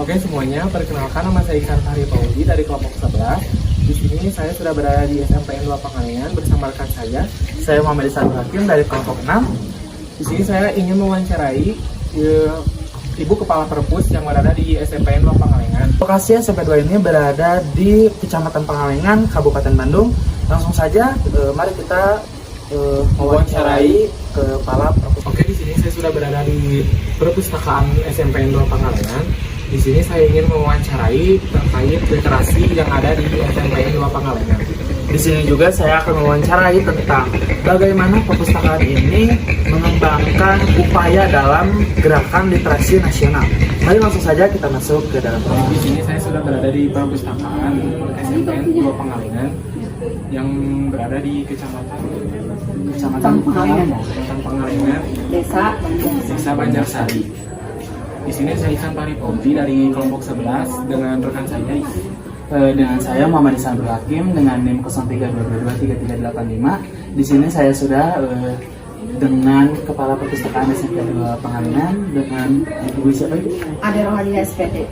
Oke semuanya, perkenalkan nama saya Iksan Fahri Paudi dari kelompok 11. Di sini saya sudah berada di SMPN 2 Pangalengan bersama rekan saya Muhammad Isan Hakim dari kelompok 6. Di sini saya ingin mewawancarai Ibu Kepala Perpus yang berada di SMPN 2 Pangalengan. Lokasi SMP 2 ini berada di Kecamatan Pangalengan, Kabupaten Bandung. Langsung saja, mari kita mewawancarai Kepala Perpus. Oke, di sini saya sudah berada di perpustakaan SMPN 2 Pangalengan. Di sini saya ingin mewawancarai terkait literasi yang ada di SMPN 2 Pangalengan. Di sini juga saya akan mewawancarai tentang bagaimana perpustakaan ini mengembangkan upaya dalam gerakan literasi nasional. Mari langsung saja kita masuk ke dalam proses. Di sini saya sudah berada di perpustakaan SMPN 2 Pangalengan yang berada di Kecamatan Pangalengan, Desa Banjarsari. Di sini saya Iksan Fahri Paudi dari kelompok 11 dengan rekan saya Muhammad Isan Hakim dengan NIM 03223385. Di sini saya sudah dengan Kepala Perpustakaan SMP 2 Pangalengan dengan Ibu siapa itu? Ade Rohadi SPD.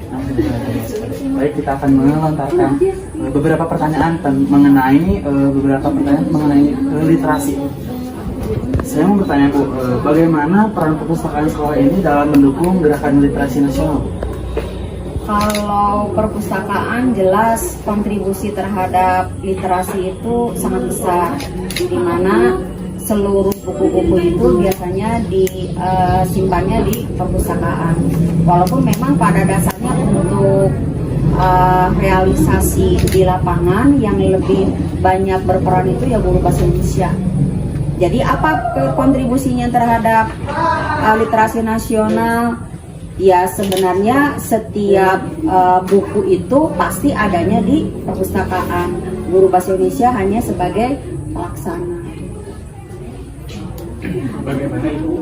Baik, kita akan melontarkan beberapa pertanyaan mengenai literasi. Saya mau bertanya Bu, bagaimana peran perpustakaan sekolah ini dalam mendukung gerakan literasi nasional? Kalau perpustakaan jelas kontribusi terhadap literasi itu sangat besar, di mana seluruh buku-buku itu biasanya disimpannya di perpustakaan. Walaupun memang pada dasarnya untuk realisasi di lapangan yang lebih banyak berperan itu ya guru bahasa Indonesia. Jadi apa kontribusinya terhadap literasi nasional? Ya sebenarnya setiap buku itu pasti adanya di perpustakaan. Guru bahasa Indonesia hanya sebagai pelaksana. Bagaimana Ibu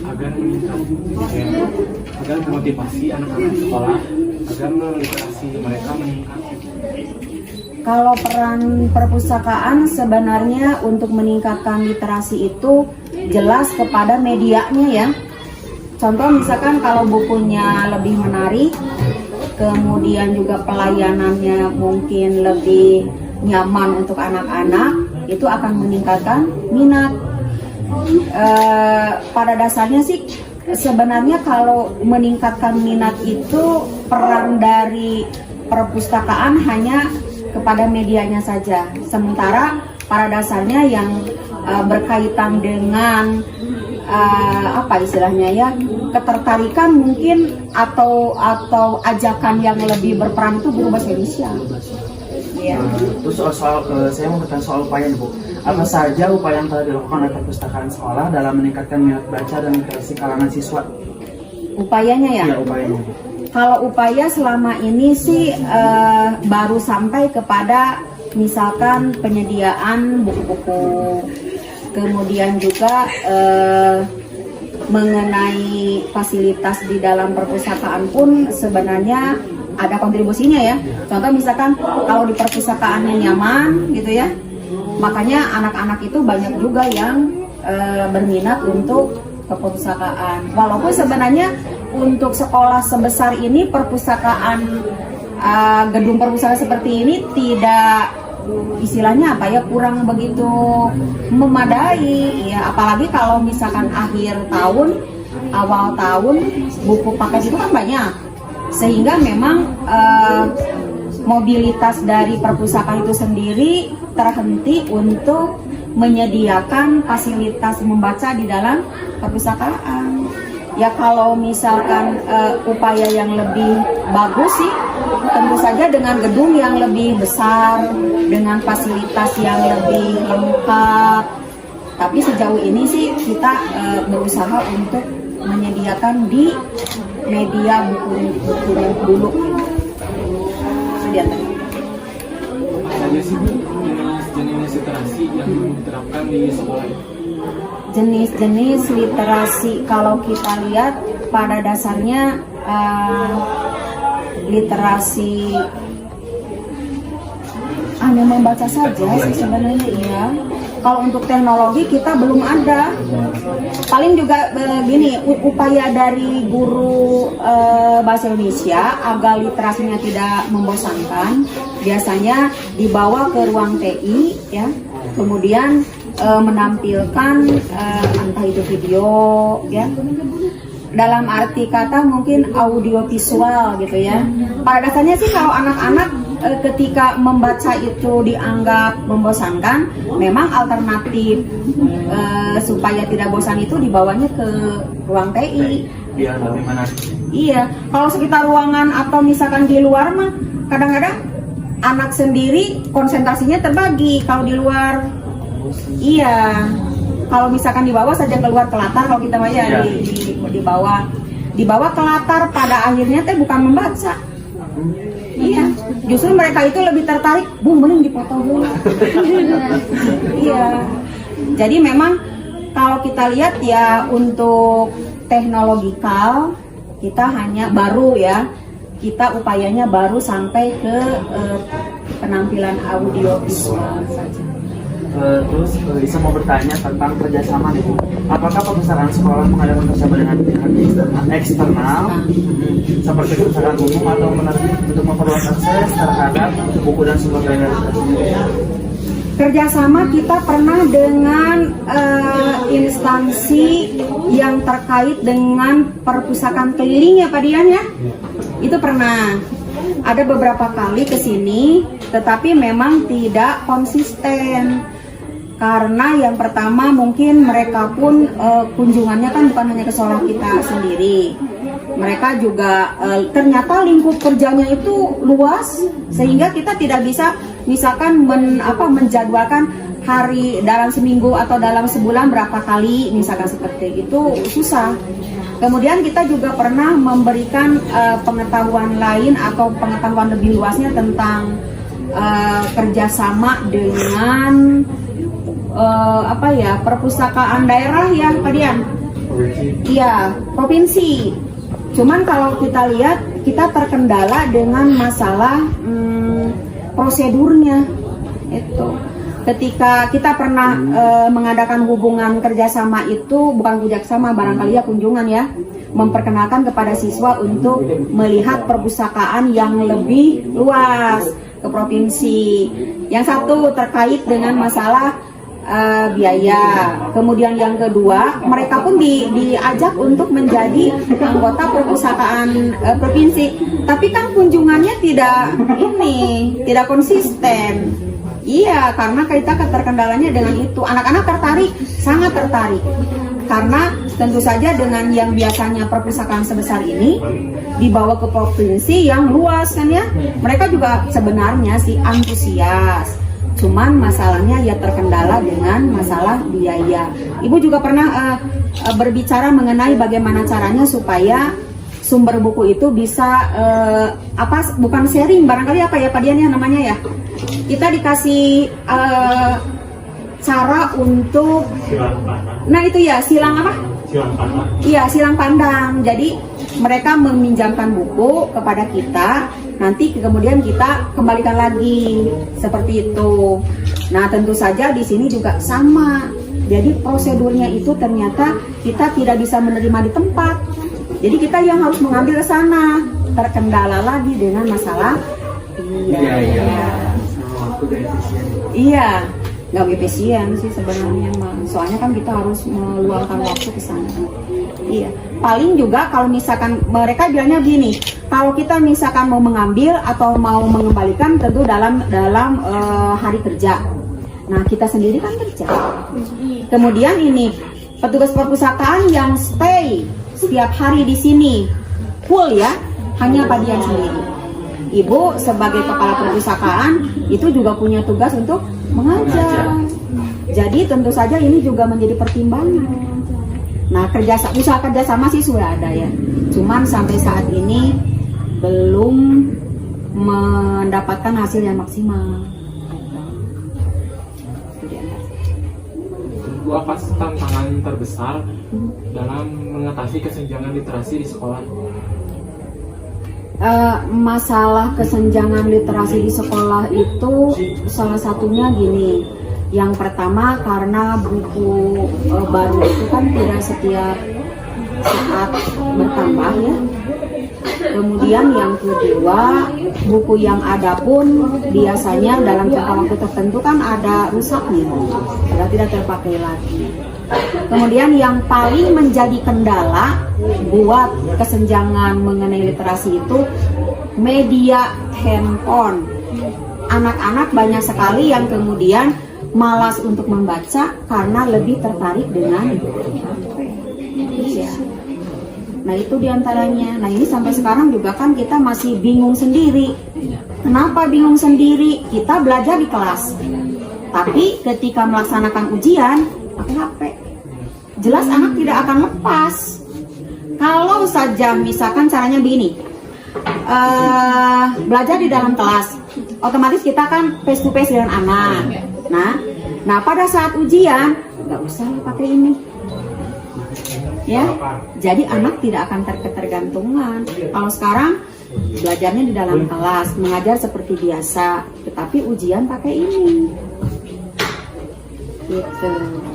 agar memotivasi anak-anak sekolah agar literasi mereka meningkat? Kalau peran perpustakaan sebenarnya untuk meningkatkan literasi itu jelas kepada medianya ya. Contoh misalkan kalau bukunya lebih menarik, kemudian juga pelayanannya mungkin lebih nyaman untuk anak-anak, itu akan meningkatkan minat. Pada dasarnya sih sebenarnya kalau meningkatkan minat itu peran dari perpustakaan hanya kepada medianya saja. Sementara pada dasarnya yang berkaitan dengan apa istilahnya ya, ketertarikan mungkin atau ajakan yang lebih berperan itu guru bahasa Indonesia. Ya. Terus saya mau bertanya soal upaya nih Bu. Apa saja upaya yang telah dilakukan oleh perpustakaan sekolah dalam meningkatkan minat baca dan literasi kalangan siswa? Upayanya ya? Ya, upayanya. Kalau upaya selama ini sih baru sampai kepada misalkan penyediaan buku-buku, kemudian juga mengenai fasilitas di dalam perpustakaan pun sebenarnya ada kontribusinya ya. Contoh misalkan kalau di perpustakaannya nyaman gitu ya, makanya anak-anak itu banyak juga yang berminat untuk ke perpustakaan. Walaupun sebenarnya untuk sekolah sebesar ini perpustakaan gedung perpustakaan seperti ini tidak istilahnya apa ya, kurang begitu memadai ya, apalagi kalau misalkan akhir tahun awal tahun buku paket itu kan banyak, sehingga memang mobilitas dari perpustakaan itu sendiri terhenti untuk menyediakan fasilitas membaca di dalam perpustakaan. Ya kalau misalkan upaya yang lebih bagus sih tentu saja dengan gedung yang lebih besar, dengan fasilitas yang lebih lengkap. Tapi sejauh ini sih kita berusaha untuk menyediakan di media buku-bukunya dulu. Ada sih Bu jenis literasi yang diterapkan di sekolah? Jenis-jenis literasi kalau kita lihat pada dasarnya literasi hanya membaca saja sih sebenarnya ya. Kalau untuk teknologi kita belum ada. Paling juga begini, upaya dari guru bahasa Indonesia agar literasinya tidak membosankan, biasanya dibawa ke ruang TI ya, kemudian menampilkan entah itu video ya, dalam arti kata mungkin audio visual gitu ya. Pada dasarnya sih kalau anak-anak ketika membaca itu dianggap membosankan, memang alternatif supaya tidak bosan itu dibawanya ke ruang TI. Biar lebih menarik. Iya, kalau sekitar ruangan atau misalkan di luar mah kadang-kadang anak sendiri konsentrasinya terbagi. Kalau di luar, iya. Kalau misalkan di bawah saja keluar ke latar, kalau kita mah ya di bawah ke latar, pada akhirnya teh bukan membaca. Iya, justru mereka itu lebih tertarik, Bu, mending dipoto dulu. Iya, jadi memang kalau kita lihat ya untuk teknologikal kita hanya baru ya, kita upayanya baru sampai ke penampilan audio visual saja. Terus Lisa mau bertanya tentang kerjasama nih Bu. Apakah perpustakaan sekolah mengadakan kerjasama dengan pihak eksternal seperti perpustakaan umum atau menerbit untuk memperluas akses terhadap buku dan sumber daya literasi? Kerjasama kita pernah dengan instansi yang terkait dengan perpustakaan keliling ya Pak Dian ya. Itu pernah. Ada beberapa kali ke sini, tetapi memang tidak konsisten. Karena yang pertama mungkin mereka pun kunjungannya kan bukan hanya ke sekolah kita sendiri. Mereka juga ternyata lingkup kerjanya itu luas sehingga kita tidak bisa misalkan menjadwalkan hari dalam seminggu atau dalam sebulan berapa kali misalkan seperti itu, susah. Kemudian kita juga pernah memberikan pengetahuan lain atau pengetahuan lebih luasnya tentang kerjasama dengan perpustakaan daerah ya Pak Dian? Iya, provinsi. Cuman kalau kita lihat kita terkendala dengan masalah prosedurnya itu. Ketika kita pernah mengadakan hubungan kerjasama itu, bukan kerjasama barangkali ya kunjungan ya, memperkenalkan kepada siswa untuk melihat perpustakaan yang lebih luas ke provinsi. Yang satu terkait dengan masalah biaya. Kemudian yang kedua, mereka pun diajak untuk menjadi anggota perpustakaan provinsi. Tapi kan kunjungannya tidak konsisten. Iya, karena kita keterkendalanya dengan itu. Anak-anak tertarik, sangat tertarik. Karena tentu saja dengan yang biasanya perpustakaan sebesar ini dibawa ke provinsi yang luas kan ya. Mereka juga sebenarnya sih antusias. Cuman masalahnya ya terkendala dengan masalah biaya. Ibu juga pernah berbicara mengenai bagaimana caranya supaya sumber buku itu bisa bukan sharing, barangkali apa ya Pak Dian ya namanya ya. Kita dikasih cara untuk silang apa? Iya, silang pandang. Jadi mereka meminjamkan buku kepada kita, nanti kemudian kita kembalikan lagi seperti itu. Nah, tentu saja di sini juga sama. Jadi prosedurnya itu ternyata kita tidak bisa menerima di tempat. Jadi kita yang harus mengambil ke sana. Terkendala lagi dengan masalah Iya, nggak efisien sih sebenarnya, soalnya kan kita harus meluangkan waktu ke sana. Iya, paling juga kalau misalkan mereka bilangnya gini, kalau kita misalkan mau mengambil atau mau mengembalikan tentu dalam hari kerja. Nah, kita sendiri kan kerja. Kemudian ini petugas perpustakaan yang stay setiap hari di sini full ya, hanya Pak Dian sendiri. Ibu sebagai kepala perpustakaan itu juga punya tugas untuk mengajar. Jadi tentu saja ini juga menjadi pertimbangan. Nah, usaha kerjasama sih sudah ada ya. Cuman sampai saat ini belum mendapatkan hasil yang maksimal. Bu, apa tantangan terbesar dalam mengatasi kesenjangan literasi di sekolah? Masalah kesenjangan literasi di sekolah itu salah satunya gini, Yang pertama karena buku baru itu kan tidak setiap saat bertambah ya. Kemudian yang kedua, buku yang ada pun biasanya dalam jangka waktu tertentu kan ada rusaknya, sudah tidak terpakai lagi. Kemudian yang paling menjadi kendala buat kesenjangan mengenai literasi itu media handphone. Anak-anak banyak sekali yang kemudian malas untuk membaca karena lebih tertarik dengan HP. Iya. Nah itu diantaranya. Nah ini sampai sekarang juga kan kita masih bingung sendiri. Kenapa bingung sendiri? Kita belajar di kelas, tapi ketika melaksanakan ujian pakai HP. Jelas anak tidak akan lepas. Kalau saja misalkan caranya begini, belajar di dalam kelas, otomatis kita kan face to face dengan anak. Nah pada saat ujian nggak usah pakai ini. Ya, jadi anak tidak akan terketergantungan. Kalau sekarang belajarnya di dalam kelas, mengajar seperti biasa, tetapi ujian pakai ini. Gitu.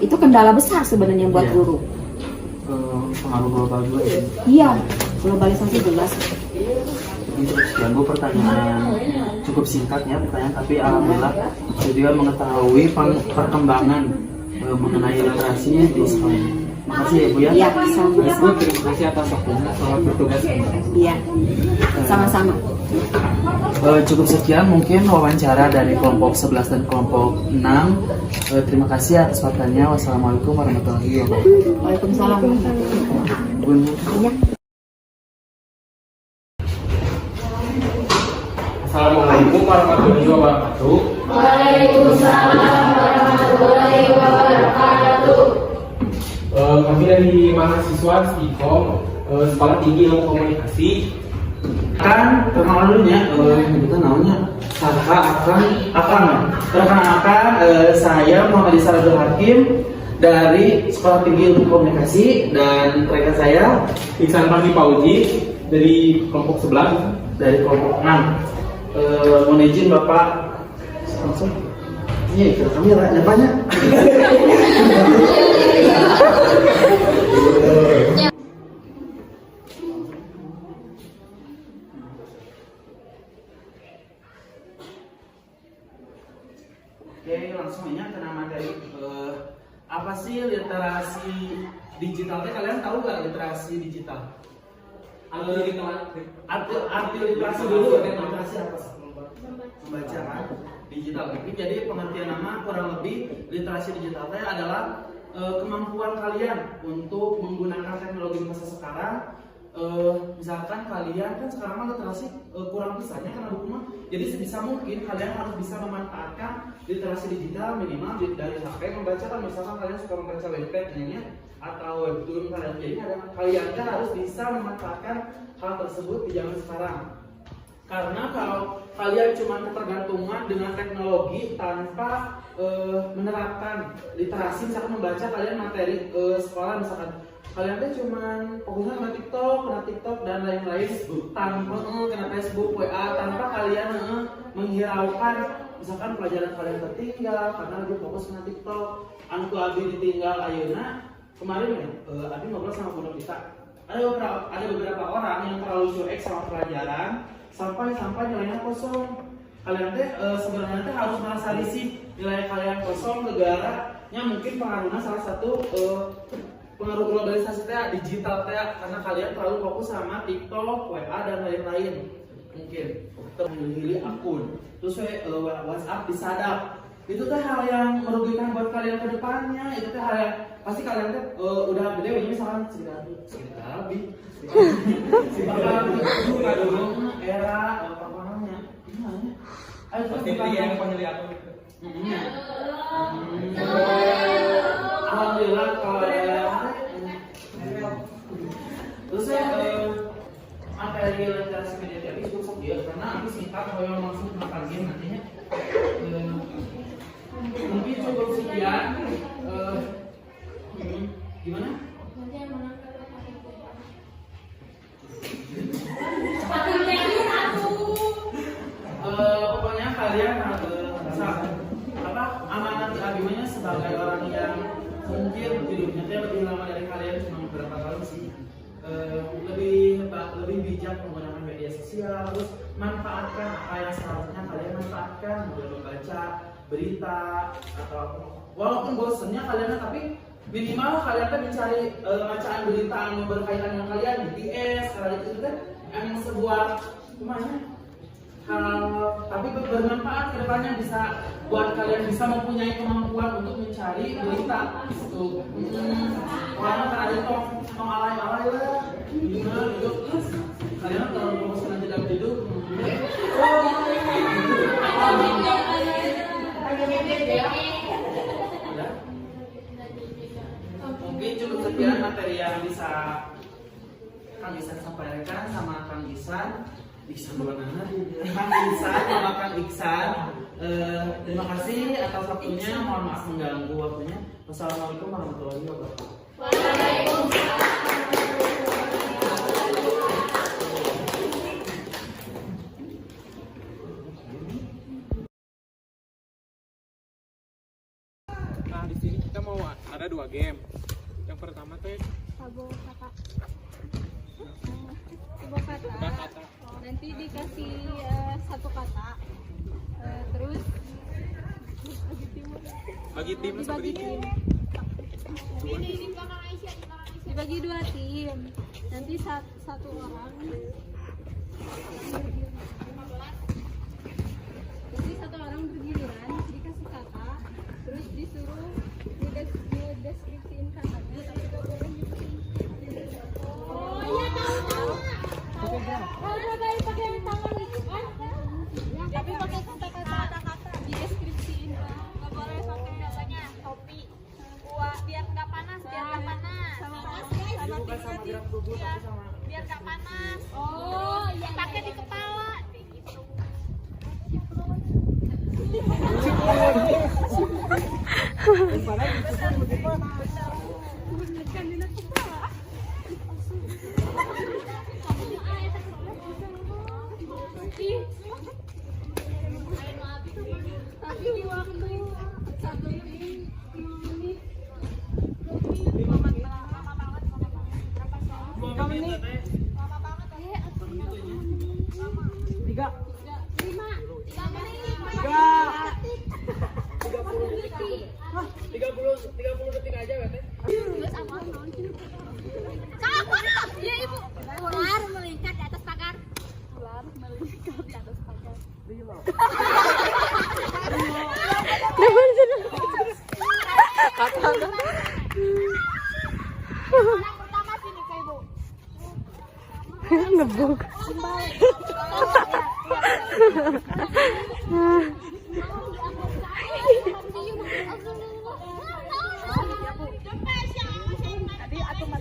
Itu kendala besar sebenarnya buat guru. Pengaruh global juga ya. Iya, globalisasi jelas. Sekian Bu, pertanyaan cukup singkat ya pertanyaan, tapi alhamdulillah saya juga mengetahui perkembangan mengenai literasi di sekolah. Terima kasih ya Bu ya. Iya, sama-sama. Terima kasih atas waktunya, selamat bertugas. Iya, sama-sama. Cukup sekian mungkin wawancara dari kelompok 11 dan kelompok 6. Terima kasih atas waktunya. Wassalamualaikum warahmatullahi wabarakatuh. Waalaikumsalam warahmatullahi wabarakatuh. Bun. Iya. Assalamualaikum warahmatullahi wabarakatuh. Waalaikumsalam warahmatullahi wabarakatuh. Kami dari mahasiswa Stikom, Sekolah Tinggi Ilmu Komunikasi. Kan perkenalannya kita namanya Saka akan perkenalkan saya Muhammad Isar Abdul Hakim dari Sekolah Tinggi Ilmu Komunikasi, dan rekan saya Iksan Fahmi Pauji dari kelompok 11. dari kelompok 6. Mohon izin Bapak langsung. Iya, ke kamera nyapanya. Oke, langsung aja ke nama dari apa sih literasi digital? Kalian tahu nggak literasi digital? Arti literasi dulu, literasi apa sih? Membaca kan? Digital. Jadi pengertian nama kurang lebih literasi digital adalah kemampuan kalian untuk menggunakan teknologi masa sekarang. Misalkan kalian kan sekarang mah literasi kurang pisahnya karena buku mah, jadi sebisa mungkin kalian harus bisa memanfaatkan literasi digital minimal dari HP membaca. Kan misalkan kalian suka membaca webpad atau webtoon kalian, jadi kalian kan harus bisa memanfaatkan hal tersebut di zaman sekarang. Karena kalau kalian cuma ketergantungan dengan teknologi tanpa menerapkan literasi, misalkan membaca kalian materi sekolah, misalkan kalian tuh cuma fokusnya kena TikTok dan lain-lain, tanpa kena Facebook, WA, tanpa kalian menghiraukan misalkan pelajaran kalian tertinggal karena lagi fokus kena TikTok. Anu abi ditinggal ayeuna kemarin ya, abi ngobrol sama guru kita. Ada beberapa orang yang terlalu cuek sama pelajaran sampai nilainya kosong. Kalian teh sebenarnya teh harus merasa risih nilai kalian kosong, negaranya mungkin pengaruhnya salah satu pengaruh globalisasi teh digital teh, karena kalian terlalu fokus sama TikTok, WA dan lain-lain. Mungkin termilih akun, terus WhatsApp disadap. Itu teh hal yang merugikan buat kalian ke depannya. Itu teh hal yang pasti kalian teh udah gede, misalkan sekitar habis. Sekitar dulu era apa namanya? Gimana? Ayo kita yang panggil aku. Alhamdulillah kalau terus materi literasi media tadi cukup ya, karena aku singkat kalau langsung makan game nantinya mungkin cukup sekian. Gimana? Pokoknya kalian amanat Abi sebagai orang yang mungkin hidupnya lebih lama dari kalian cuma beberapa tahun sih, lebih bijak menggunakan media sosial, terus manfaatkan apa yang seharusnya kalian manfaatkan, mulai membaca berita atau walaupun bosennya kalian, tapi minimal kalian kan mencari bacaan berita yang berkaitan dengan kalian, BTS, hal itu kan emang sebuah gimana hal, tapi bermanfaat ke depannya, bisa buat kalian bisa mempunyai kemampuan untuk mencari berita gitu. Karena tadi kok mau alay-alay lah gimana gitu, terus kalian terlalu bosan tidak tidur. Mungkin cukup sekian materi yang bisa Kang Ihsan sampaikan sama Kang Ihsan sama Kang Iksan. Terima kasih atas waktunya, mohon maaf mengganggu waktunya. Wassalamualaikum warahmatullahi wabarakatuh. Nah, di sini kita mau ada 2 game. Yang pertama tuh Sabo kata. Nanti dikasih 1 kata. Terus bagi tim seperti ini. dibagi 2 tim. Nanti satu orang. Jadi satu orang bergiliran dikasih kata, terus disuruh ngedeskripsiin katanya, tapi gak boleh oh iya tahu. Kalau pakai tangan itu kan, tapi pakai kata-kata dideskripsiin, nggak boleh pakai katanya topi, biar nggak panas, biar nggak panas. Oh iya, pakai di kepala. Tapi di waktu 1 menit, 5 menit. 5 menit. Lama banget. 3 detik aja Teh. Iya ibu. Ular melingkar di atas pagar. Orang pertama sini ke ibu. Ngebuk.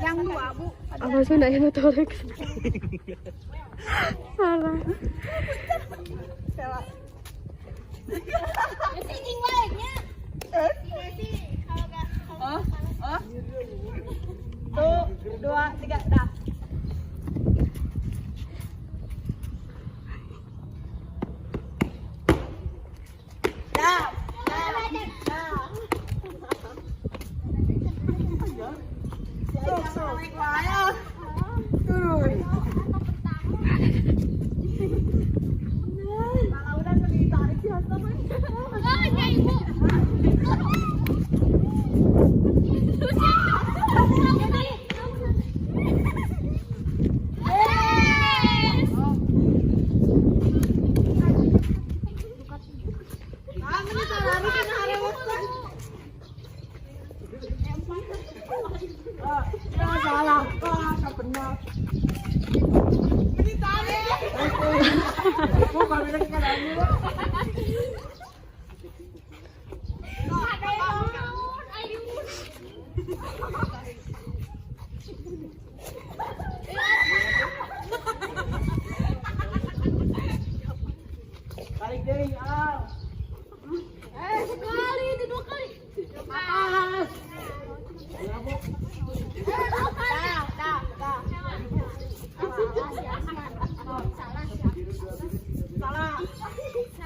Yang 2 bu. Apa Sunda yang tolek? Salah. Sini baiknya. Tuh, 2, 3, dah. Balik deh, Al. Sekali, 2 kali. Atas. Salah. 1.000.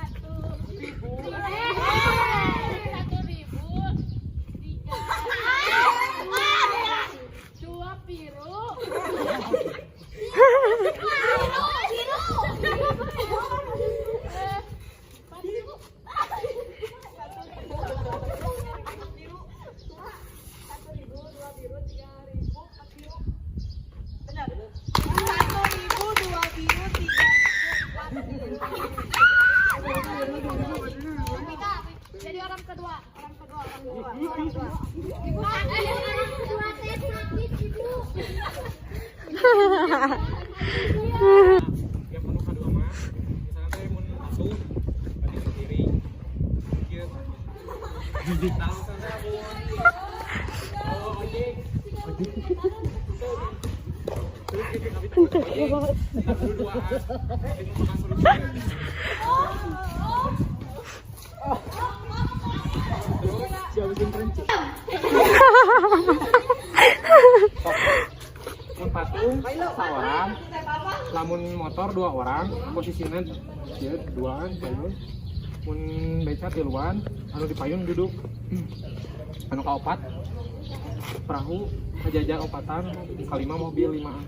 Jadi orang kedua. Yang penuh kadua mah misalnya teh mun asuh balik ke kiri kieu digital sana oh ojek mun patung saorang lamun motor 2 orang posisinya dia 2an payun mun beca 3an anu di payun duduk anu kaopat perahu kajajar opatan kalima mobil 5an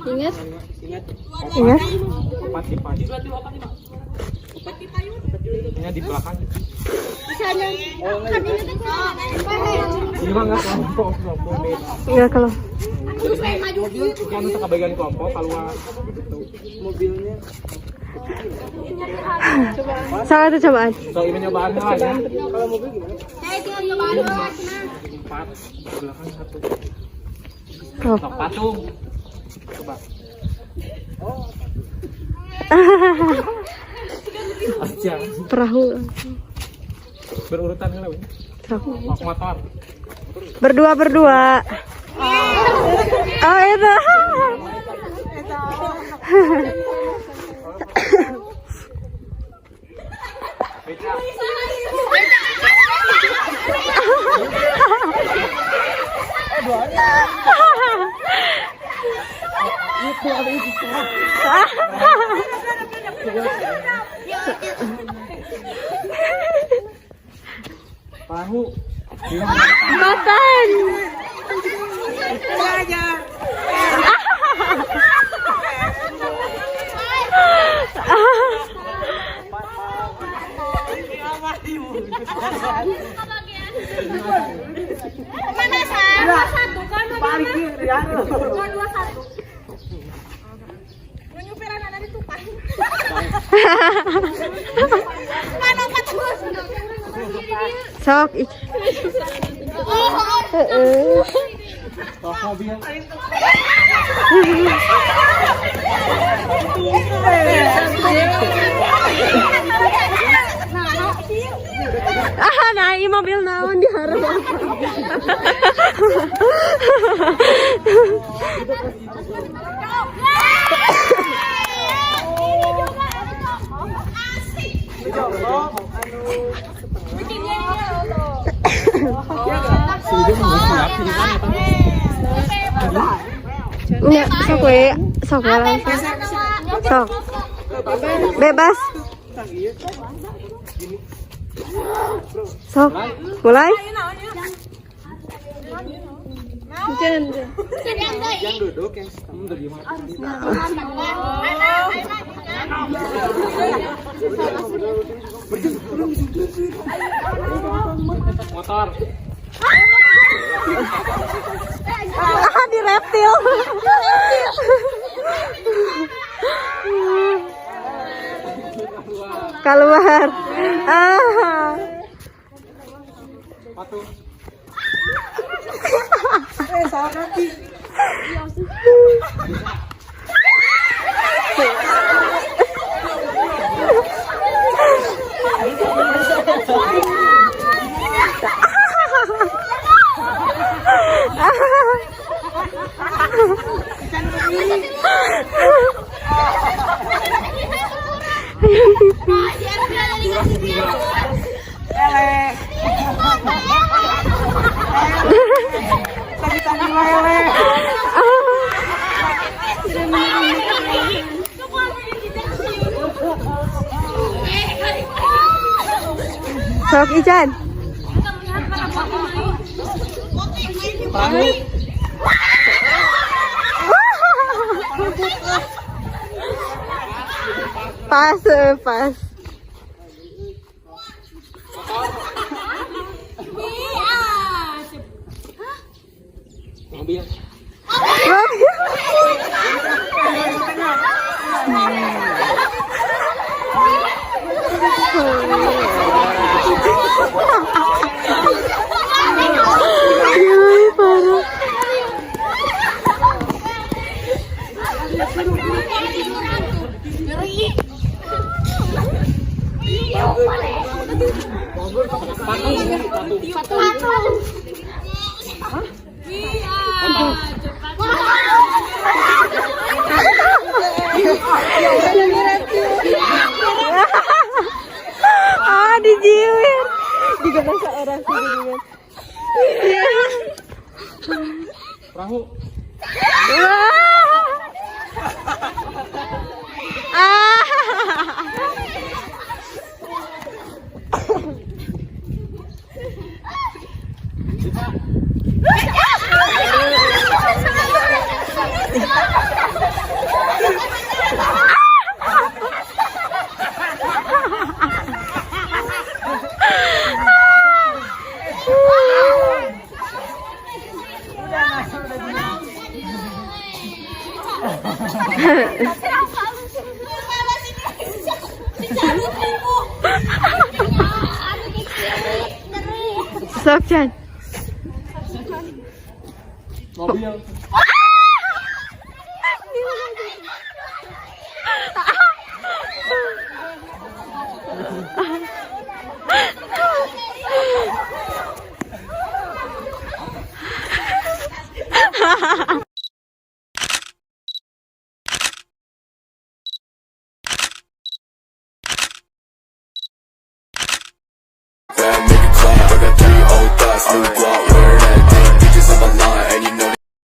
Ingat? ingat Ingat? opat di payun ini di belakang ini mah nggak kelompok Enggak kalau. kan untuk kebagian kelompok keluar gitu mobilnya Salah tuh cobaan. so ini nyobaan lah ya Kalau mobil gimana? 4 belakang 1 Oh. sok patung coba aja Perahu. berurutan lah Perahu. motor Berdua. Oh itu. beca perahu Makan. Mana saya? 21 kan? Balik ya. 21. Menyupiran ada di tupai. Mana terus? Sok. sok mobil Nah, ini mobil naon diharap. Enggak, sok we, sok we langsung. Sok. Bebas. Sok, mulai. yang duduk yang dari mana motor Di reptil. Keluar. patung Salah kaki. Sok Ican. Pas, pas. mobil Ah, dijiwin. Juga bahasa orang sih dijiwin. Perahu. Sofyan. Mobil. Bad nigga clap. I got 3 old thoughts, new